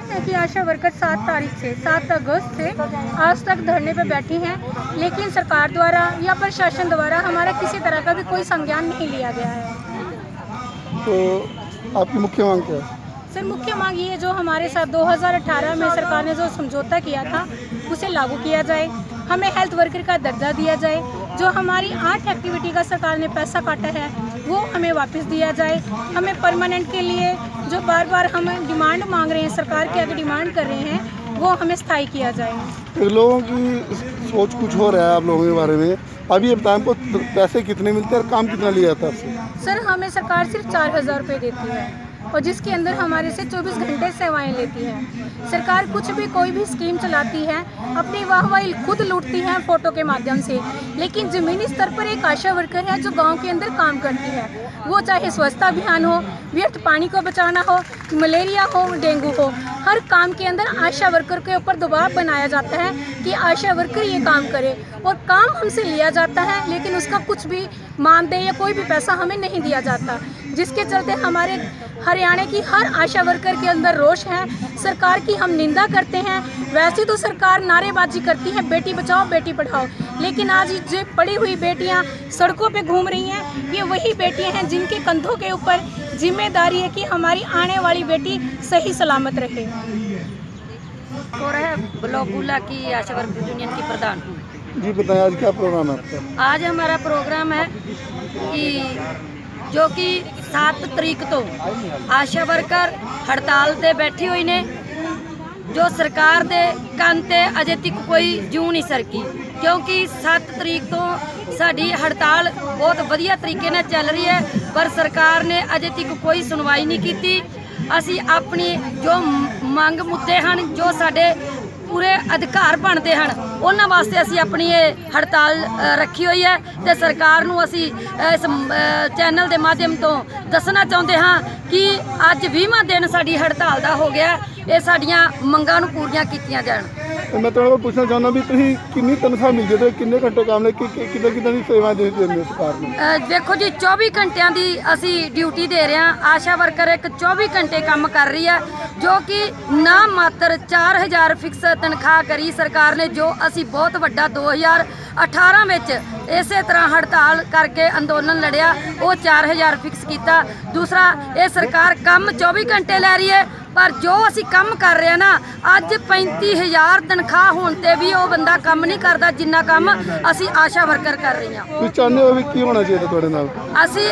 है कि आशा वर्कर 7 तारीख से 7 अगस्त से आज तक धरने पर बैठी हैं, लेकिन सरकार द्वारा या प्रशासन द्वारा हमारा किसी तरह का भी कोई संज्ञान नहीं लिया गया है। तो आपकी मुख्य मांग क्या है? सर, मुख्य मांग ये जो हमारे साथ 2018 में सरकार ने जो समझौता किया था उसे लागू किया जाए, हमें हेल्थ वर्कर का दर्जा दिया जाए, जो हमारी 8 एक्टिविटी का सरकार ने पैसा काटा है वो हमें वापस दिया जाए, हमें परमानेंट के लिए जो बार बार हम डिमांड मांग रहे हैं, सरकार के आगे डिमांड कर रहे हैं, वो हमें स्थायी किया जाए। लोगों की सोच कुछ हो रहा है आप लोगों के बारे में। अभी ये बताएं हमको पैसे कितने मिलते हैं और काम कितना लिया जाता है आपसे? सर, हमें सरकार सिर्फ 4000 रुपये देती है और जिसके अंदर हमारे से 24 घंटे सेवाएं लेती है। सरकार कुछ भी कोई भी स्कीम चलाती है, अपनी वाहवाही खुद लूटती है फोटो के माध्यम से, लेकिन ज़मीनी स्तर पर एक आशा वर्कर है जो गांव के अंदर काम करती है, वो चाहे स्वच्छता अभियान हो, व्यर्थ पानी को बचाना हो, मलेरिया हो, डेंगू हो, हर काम के अंदर आशा वर्कर के ऊपर दबाव बनाया जाता है कि आशा वर्कर ये काम करे, और काम हमसे लिया जाता है लेकिन उसका कुछ भी मानदेय या कोई भी पैसा हमें नहीं दिया जाता, जिसके चलते हमारे हरियाणा की हर आशा वर्कर के अंदर रोष है। सरकार की हम निंदा करते हैं। वैसे तो सरकार नारेबाजी करती है बेटी बचाओ बेटी पढ़ाओ, लेकिन आज जो पड़ी हुई बेटियां सड़कों पे घूम रही हैं, ये वही बेटियां हैं जिनके कंधों के ऊपर जिम्मेदारी है कि हमारी आने वाली बेटी सही सलामत रहे। और है ब्लॉक गुला की आशा वर्कर यूनियन की प्रधान। जी बताएं, आज क्या प्रोग्राम है आपका? आज हमारा प्रोग्राम है कि जो कि 7 तरीक तो आशा वर्कर हड़ताल ते बैठी हुई ने, जो सरकार दे कंन ते अजे तक कोई जू नहीं सरकी, क्योंकि 7 तरीक तो साडी हड़ताल बहुत वधिया तरीके नाल चल रही है, पर सरकार ने अजे तक कोई सुनवाई नहीं की। असी अपनी जो मंग मुद्दे हैं, जो साडे पूरे अधिकार बनते हैं, उन्होंने वास्ते असी अपनी ये हड़ताल रखी हुई है, तो सरकार नूं असी इस चैनल के माध्यम तो दसना चाहते हाँ कि अज 20वां दिन साडी हड़ताल का हो गया, ये साडियां मंगां नूं पूरीआं कीतियां जाण। मैं तुहाडे कोल पुछना चाहुंदा भी तुसीं किन्नी तनख्वाह मिलदी है, किन्ने घंटे काम ले, कितने दी सेवा दे दिंदे सरकार नूं? देखो जी, 24 घंटिया की असी ड्यूटी दे रहे हैं। आशा वर्कर एक 24 घंटे काम कर रही है, जो कि ना मात्र 4000 फिक्स तनख्वाह करी सरकार ने, जो असी बहुत वड्डा 2018 में इस तरह हड़ताल करके अंदोलन लड़िया, वो 4000 फिक्स किया। दूसरा, ये सरकार काम 24 घंटे लै रही है, पर जो असी काम कर रहे हैं ना, अज 35000 तनख्वाह होने भी वो बंदा काम नहीं करता जिन्ना काम असी आशा वर्कर कर रही हैं। ਤੁਸੀਂ ਚਾਹੁੰਦੇ ਹੋ ਵੀ ਕੀ ਹੋਣਾ ਚਾਹੀਦਾ ਤੁਹਾਡੇ ਨਾਲ? ਅਸੀਂ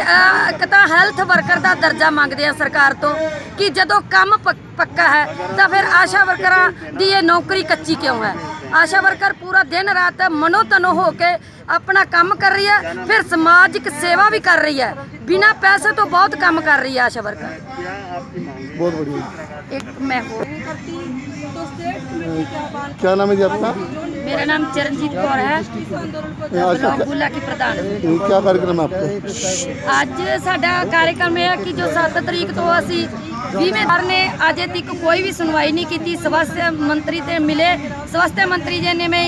ਇੱਕ ਤਾਂ ਹੈਲਥ ਵਰਕਰ ਦਾ ਦਰਜਾ ਮੰਗਦੇ ਹਾਂ ਸਰਕਾਰ ਤੋਂ ਕਿ ਜਦੋਂ ਕੰਮ ਪੱਕਾ ਹੈ ਤਾਂ ਫਿਰ ਆਸ਼ਾ ਵਰਕਰਾਂ ਦੀ ਇਹ ਨੌਕਰੀ ਕੱਚੀ ਕਿਉਂ ਹੈ। आशा वर्कर पूरा दिन रात मनोतनो होके अपना काम कर रही है, फिर सामाजिक सेवा भी कर रही है, बिना पैसे तो बहुत काम कर रही है आशा वर्कर। बहुत बढ़िया। एक मैं हूँ, क्या नाम है जी आपका? मेरा नाम चरणजीत कौर है, ब्लॉक गुला की प्रधान। क्या कार्यक्रम है आपका? ਅੱਜ ਸਾਡਾ कार्यक्रम है कि जो 7 तरीक तो असी 20वें ने अजे तक कोई भी सुनवाई नहीं की। स्वास्थ्य मंत्री से मिले, स्वास्थ्य मंत्री जी ने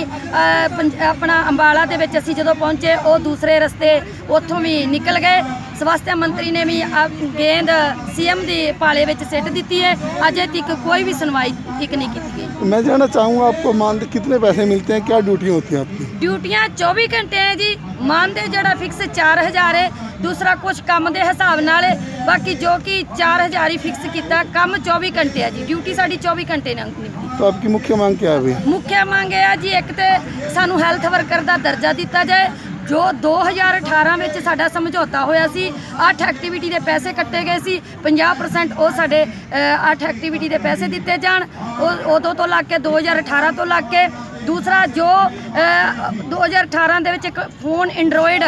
अपना अंबाला दे विच असी जदों पहुंचे वो दूसरे रस्ते उतों भी निकल गए। स्वास्थ्य मंत्री ने भी गेंद CM की पाले में सिट दी है, अजे तक कोई भी सुनवाई ठीक नहीं की गई। मैं जानना चाहूँगा आपको मानदेय कितने पैसे मिलते हैं, क्या ड्यूटी होती है आपकी? ड्यूटियाँ 24 घंटे हैं जी, मानदेय जड़ा फिक्स 4000 है, दूसरा कुछ काम के हिसाब नाल है, बाकी जो कि 4000 ही फिक्स किया। काम 24 घंटे है जी, ड्यूटी साड़ी 24 घंटे निकलती। तो आपकी मुख्य मांग क्या है? मुख्य मांग है जी, एक तो सानू हेल्थ वर्कर का दर्जा दिता जाए, जो 2018 में साडा समझौता होया सी, 8 एक्टिविटी के पैसे कट्टे गए सी, 50% वो साडे 8 एक्टिविटी के पैसे दिते जान, उदों तो लग के 2018 तो लग के। दूसरा, जो 2018 दे विच एक फोन एंड्रॉयड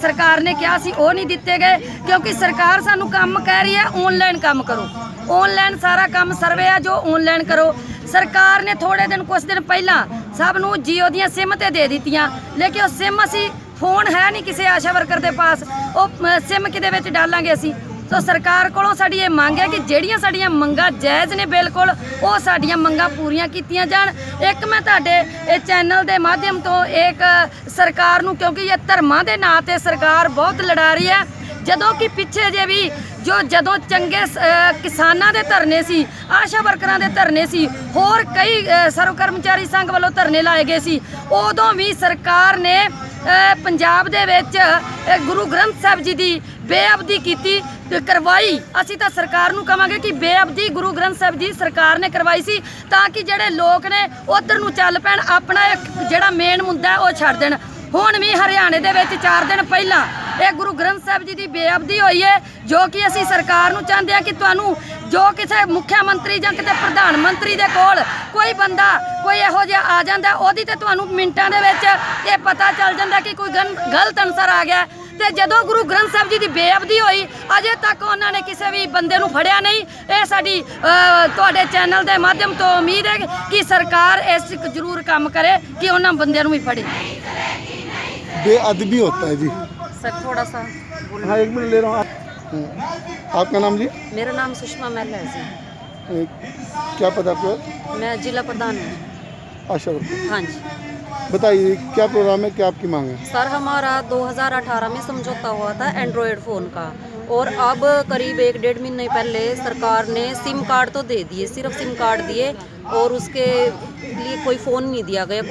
सरकार ने कहा सी, वो नहीं दिते गए, क्योंकि सरकार सानू काम कह रही है ऑनलाइन काम करो, ऑनलाइन सारा काम सर्वे है जो ऑनलाइन करो। सरकार ने थोड़े दिन कुछ दिन पहला सब नू जियो दियां सिम ते दे दित्तियां, लेकिन वो सिम असी फोन है नहीं किसी आशा वर्कर के पास, वो सिम किदे विच डालांगे असी। तो सरकार कोलों साडी ये मंग है कि ਜਿਹੜੀਆਂ ਸਾਡੀਆਂ ਮੰਗਾਂ ਜਾयज़ ने बिल्कुल, वो साडियां मंगां पूरीआं कीतियां जाण। एक मैं तुहाडे इस चैनल के माध्यम तो एक सरकार नूं, क्योंकि ये धर्मां दे नां ते सरकार बहुत लड़ा रही है, जदों कि पिछे जे भी ਜੋ ਜਦੋਂ ਚੰਗੇ ਕਿਸਾਨਾਂ ਦੇ ਧਰਨੇ ਸੀ, ਆਸ਼ਾ ਵਰਕਰਾਂ ਦੇ ਧਰਨੇ ਸੀ, ਹੋਰ ਕਈ ਸਰਵ ਕਰਮਚਾਰੀ ਸੰਘ ਵੱਲੋਂ ਧਰਨੇ ਲਾਏ ਗਏ ਸੀ, ਉਦੋਂ ਵੀ ਸਰਕਾਰ ਨੇ ਪੰਜਾਬ ਦੇ ਵਿੱਚ ਗੁਰੂ ਗ੍ਰੰਥ ਸਾਹਿਬ ਜੀ ਦੀ ਬੇਅਬਦੀ ਕੀਤੀ ਕਰਵਾਈ। ਅਸੀਂ ਤਾਂ ਸਰਕਾਰ ਨੂੰ ਕਹਾਂਗੇ ਕਿ ਬੇਅਬਦੀ ਗੁਰੂ ਗ੍ਰੰਥ ਸਾਹਿਬ ਜੀ ਸਰਕਾਰ ਨੇ ਕਰਵਾਈ ਸੀ ਤਾਂ ਕਿ ਜਿਹੜੇ ਲੋਕ ਨੇ ਉਧਰ ਨੂੰ ਚੱਲ ਪੈਣ, ਆਪਣਾ ਜਿਹੜਾ ਮੇਨ ਮੁੱਦਾ ਉਹ ਛੱਡ ਦੇਣ। ਹੁਣ ਵੀ ਹਰਿਆਣੇ ਦੇ ਵਿੱਚ 4 ਦਿਨ ਪਹਿਲਾਂ ਇਹ ਗੁਰੂ ਗ੍ਰੰਥ ਸਾਹਿਬ ਜੀ ਦੀ ਬੇਅਬਦੀ ਹੋਈ ਹੈ, ਜੋ ਕਿ ਅਸੀਂ ਸਰਕਾਰ ਨੂੰ ਚਾਹੁੰਦੇ ਹਾਂ ਕਿ ਤੁਹਾਨੂੰ ਜੋ ਕਿਸੇ ਮੁੱਖ ਮੰਤਰੀ ਜਾਂ ਕਿਤੇ ਪ੍ਰਧਾਨ ਮੰਤਰੀ ਦੇ ਕੋਲ ਕੋਈ ਬੰਦਾ ਕੋਈ ਇਹੋ ਜਿਹਾ ਆ ਜਾਂਦਾ, ਉਹਦੀ ਤੇ ਤੁਹਾਨੂੰ ਮਿੰਟਾਂ ਦੇ ਵਿੱਚ ਇਹ ਪਤਾ ਚੱਲ ਜਾਂਦਾ ਕਿ ਕੋਈ ਗਲਤ ਅਨਸਰ ਆ ਗਿਆ। ਤੇ ਜਦੋਂ ਗੁਰੂ ਗ੍ਰੰਥ ਸਾਹਿਬ ਜੀ ਦੀ ਬੇਅਬਦੀ ਹੋਈ, ਅਜੇ ਤੱਕ ਉਹਨਾਂ ਨੇ ਕਿਸੇ ਵੀ ਬੰਦੇ ਨੂੰ ਫੜਿਆ ਨਹੀਂ। ਇਹ ਸਾਡੀ ਤੁਹਾਡੇ ਚੈਨਲ ਦੇ ਮਾਧਿਅਮ ਤੋਂ ਉਮੀਦ ਹੈ ਕਿ ਸਰਕਾਰ ਇਸ ਜ਼ਰੂਰ ਕੰਮ ਕਰੇ ਕਿ ਉਹਨਾਂ ਬੰਦਿਆਂ ਨੂੰ ਵੀ ਫੜੇ। बेअदबी होता है जी। सर थोड़ा सा हाँ, 1 मिनट ले रहा हूँ। आपका नाम जी? मेरा नाम सुषमा महल है जी। क्या पता आपको? मैं जिला प्रधान हूँ। आशा वर्कर। हाँ जी बताइए क्या प्रोग्राम है, क्या आपकी मांग है? सर, हमारा 2018 में समझौता हुआ था एंड्रॉयड फ़ोन का, और अब करीब 1-1.5 महीने पहले सरकार ने सिम कार्ड तो दे दिए, सिर्फ सिम कार्ड दिए और उसके लिए कोई फ़ोन नहीं दिया गया।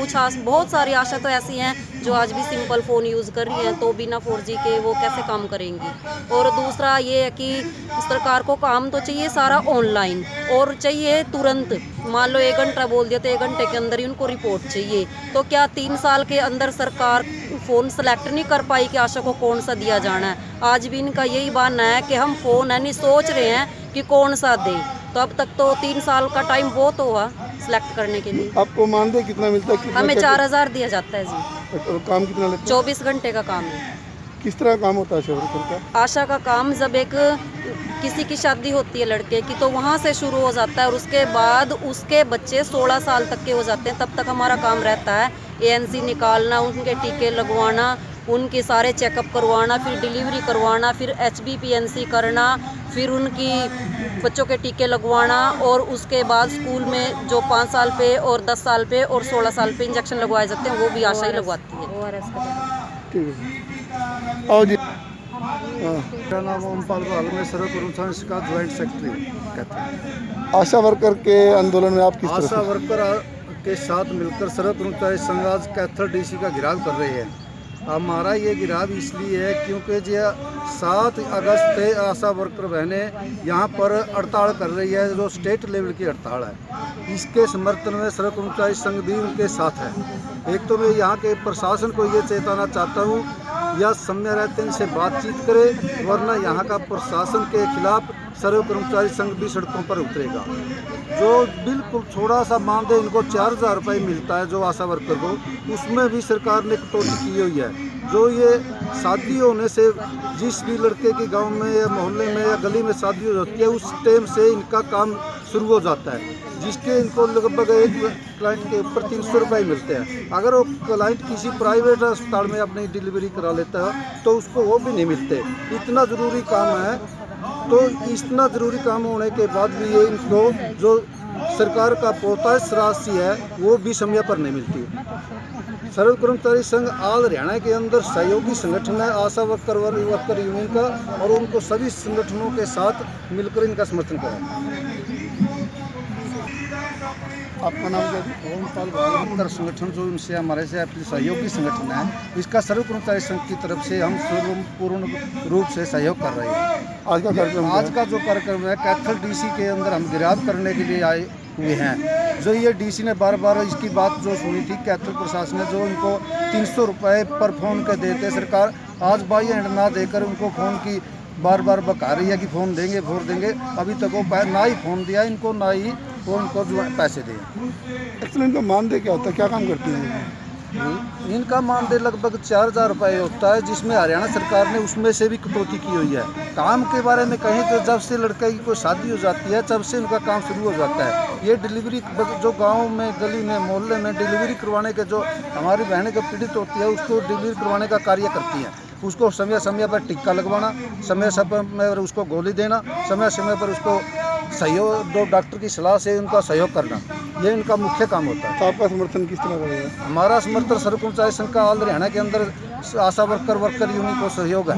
बहुत सारी आशा तो ऐसी हैं जो आज भी सिंपल फ़ोन यूज़ कर रही हैं, तो बिना 4G के वो कैसे काम करेंगी। और दूसरा ये है कि सरकार को काम तो चाहिए सारा ऑनलाइन, और चाहिए तुरंत। मान लो 1 घंटा बोल दिया तो 1 घंटे के अंदर ही उनको रिपोर्ट चाहिए। तो क्या 3 साल के अंदर सरकार फ़ोन सेलेक्ट नहीं कर पाई कि आशा को कौन सा दिया जाना है? आज भी इनका यही बहाना है कि हम फ़ोन है नहीं सोच रहे हैं कि कौन सा दें। तो अब तक तो 3 साल का टाइम बहुत हुआ सेलेक्ट करने के लिए। आपको मानदेय कितना मिलता है? हमें 4000 दिया जाता है जी। और काम कितना लगता है? 24 घंटे का काम है। किस तरह का काम होता है आशा वर्कर का? आशा का काम जब एक किसी की शादी होती है लड़के की, तो वहाँ से शुरू हो जाता है, और उसके बाद उसके बच्चे 16 साल तक के हो जाते हैं, तब तक हमारा काम रहता है ANC निकालना, उनके टीके लगवाना, उनके सारे चेकअप करवाना, फिर डिलीवरी करवाना, फिर HBPNC करना, फिर उनकी बच्चों के टीके लगवाना, और उसके बाद स्कूल में जो 5 साल पे और 10 साल पे और 16 साल पे इंजेक्शन लगवाए जाते हैं, वो भी आशा ही लगवाती है। ठीक है। आओ जी। हाँ। मेरा नाम ओमपाल बाल, मैं सर्व कर्मचारी का ज्वाइंट सेक्रेटरी कहते हैं। आशा वर्कर के आंदोलन में आप किस तरह आशा से? वर्कर के साथ मिलकर सर्व कर्मचारी संघ आज कैथल DC का घेराव कर रहे हैं। हमारा ये गिराव इसलिए है क्योंकि जो 7 अगस्त से आशा वर्कर बहनें यहाँ पर हड़ताल कर रही है, जो स्टेट लेवल की हड़ताल है। इसके समर्थन में सर्व कर्मचारी संघ भी उनके साथ है। एक तो मैं यहाँ के प्रशासन को ये चेताना चाहता हूँ, या समय रहते इनसे बातचीत करे, वरना यहाँ का प्रशासन के खिलाफ सर्व कर्मचारी संघ भी सड़कों पर उतरेगा। जो बिल्कुल थोड़ा सा मानदेय इनको 4000 रुपये मिलता है जो आशा वर्कर को, उसमें भी सरकार ने कटौती की हुई है। जो ये शादी होने से जिस भी लड़के के गांव में या मोहल्ले में या गली में शादी हो जाती है, उस टाइम से इनका काम शुरू हो जाता है, जिसके इनको लगभग एक क्लाइंट के ऊपर 300 रुपये मिलते हैं। अगर वो क्लाइंट किसी प्राइवेट अस्पताल में अपनी डिलीवरी करा लेता है तो उसको वो भी नहीं मिलते। इतना ज़रूरी काम है, तो इतना ज़रूरी काम होने के बाद भी ये इनको जो सरकार का पोताश राशि है वो भी समय पर नहीं मिलती। सर्व कर्मचारी संघ आल हरियाणा के अंदर सहयोगी संगठन है आशा वर्कर यूनियन का, और उनको सभी संगठनों के साथ मिलकर इनका समर्थन करें। आपका नाम क्या है? ओमपाल भागवतर संगठन जो इनसे हमारे से अपनी सहयोगी संगठन है, इसका सर्व कर्मचारी संघ की तरफ से हम पूर्ण रूप से सहयोग कर रहे हैं। आज का कार्यक्रम क्या है? आज का जो कार्यक्रम है कैथल DC के अंदर हम गिराव करने के लिए आए हुए हैं। जो ये DC ने बार बार इसकी बात जो सुनी थी, कैथल प्रशासन ने जो इनको 300 रुपये पर फ़ोन के देते, सरकार आज बाई एंड ना देकर उनको फ़ोन की बार बार बका रही है कि फ़ोन देंगे फ़ोन देंगे। अभी तक वो ना ही फ़ोन दिया इनको, ना ही वो उनको जो पैसे दिए। एक्चुअली इनका मानदेय क्या होता है, क्या काम करती हैं? इनका मानदेय लगभग 4000 रुपये होता है, जिसमें हरियाणा सरकार ने उसमें से भी कटौती की हुई है। काम के बारे में कहें तो जब से लड़के की कोई शादी हो जाती है तब से उनका काम शुरू हो जाता है। ये डिलीवरी जो गांव में गली में मोहल्ले में डिलीवरी करवाने के जो हमारी बहनें जो पीड़ित होती है उसको डिलीवरी करवाने का कार्य करती हैं। उसको समय समय पर टिक्का लगवाना, समय समय पर उसको गोली देना, समय समय पर उसको सहयोग दो डॉक्टर की सलाह से उनका सहयोग करना, ये इनका मुख्य काम होता है। तो आपका समर्थन किस तरह का है? हमारा समर्थन सर्व कर्मचारी संघ का ऑल हरियाणा के अंदर आशा वर्कर यूनियन को सहयोग है।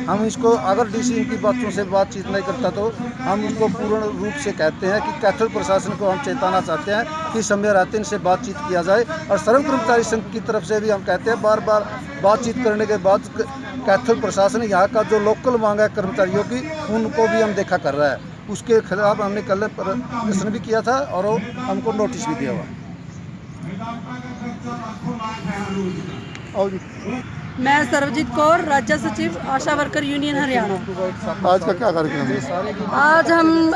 हम इसको अगर डीसी इनकी बातों से बातचीत नहीं करता तो हम इसको पूर्ण रूप से कहते हैं कि कैथल प्रशासन को हम चेताना चाहते हैं कि समय रहते इनसे बातचीत किया जाए। और सर्व कर्मचारी संघ की तरफ से भी हम कहते हैं बार बार बातचीत करने के बाद कैथल प्रशासन यहाँ का जो लोकल मांग है कर्मचारियों की उनको भी हम देखा कर रहा है। उसके खिलाफ हमने कल प्रदर्शन भी किया था और हमको नोटिस भी दिया हुआ। आओ जी। मैं सर्वजीत कौर, राज्य सचिव आशा वर्कर यूनियन हरियाणा। आज का क्या कार्यक्रम है? आज हम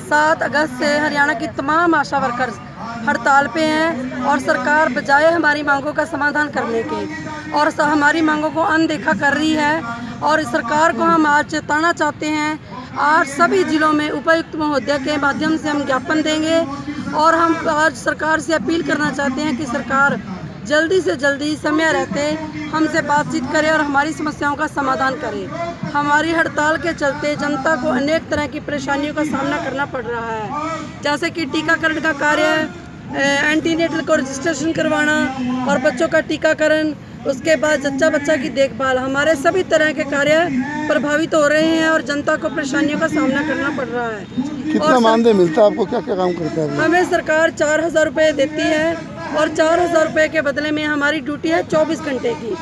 7 अगस्त से हरियाणा की तमाम आशा वर्कर्स हड़ताल पे हैं और सरकार बजाय हमारी मांगों का समाधान करने के और हमारी मांगों को अनदेखा कर रही है। और सरकार को हम आज चेताना चाहते हैं। आज सभी जिलों में उपायुक्त महोदय के माध्यम से हम ज्ञापन देंगे और हम आज सरकार से अपील करना चाहते हैं कि सरकार जल्दी से जल्दी समय रहते हमसे बातचीत करे और हमारी समस्याओं का समाधान करे। हमारी हड़ताल के चलते जनता को अनेक तरह की परेशानियों का सामना करना पड़ रहा है, जैसे कि टीकाकरण का कार्य, एंटीनेटल को रजिस्ट्रेशन करवाना और बच्चों का टीकाकरण, उसके बाद जच्चा बच्चा की देखभाल। हमारे सभी तरह के कार्य प्रभावित हो रहे हैं और जनता को परेशानियों का सामना करना पड़ रहा है। कितना मानदेय मिलता है आपको? क्या क्या काम करते हैं? हमें सरकार 4000 रुपये देती है और 4000 रुपये के बदले में हमारी ड्यूटी है 24 घंटे की।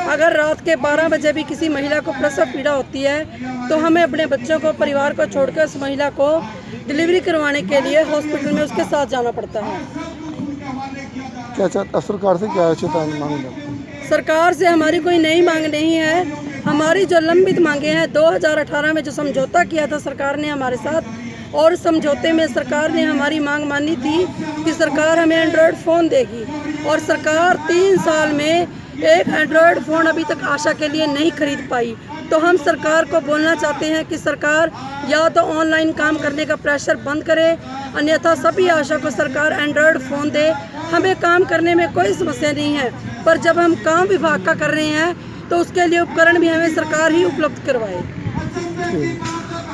अगर रात के 12 बजे भी किसी महिला को प्रसव पीड़ा होती है तो हमें अपने बच्चों को, परिवार को छोड़कर उस महिला को डिलीवरी करवाने के लिए हॉस्पिटल में उसके साथ जाना पड़ता है। क्या चाहता सरकार से, क्या चेतावनी मांग? सरकार से हमारी कोई नई मांग नहीं है। हमारी जो लंबित मांगे हैं, 2018 में जो समझौता किया था सरकार ने हमारे साथ, और समझौते में सरकार ने हमारी मांग मानी थी कि सरकार हमें एंड्रॉयड फ़ोन देगी और सरकार 3 साल में एक एंड्रॉयड फ़ोन अभी तक आशा के लिए नहीं खरीद पाई। तो हम सरकार को बोलना चाहते हैं कि सरकार या तो ऑनलाइन काम करने का प्रेशर बंद करे, अन्यथा सभी आशा को सरकार एंड्रॉयड फ़ोन दे। हमें काम करने में कोई समस्या नहीं है, पर जब हम काम विभाग का कर रहे हैं तो उसके लिए उपकरण भी हमें सरकार ही उपलब्ध करवाए।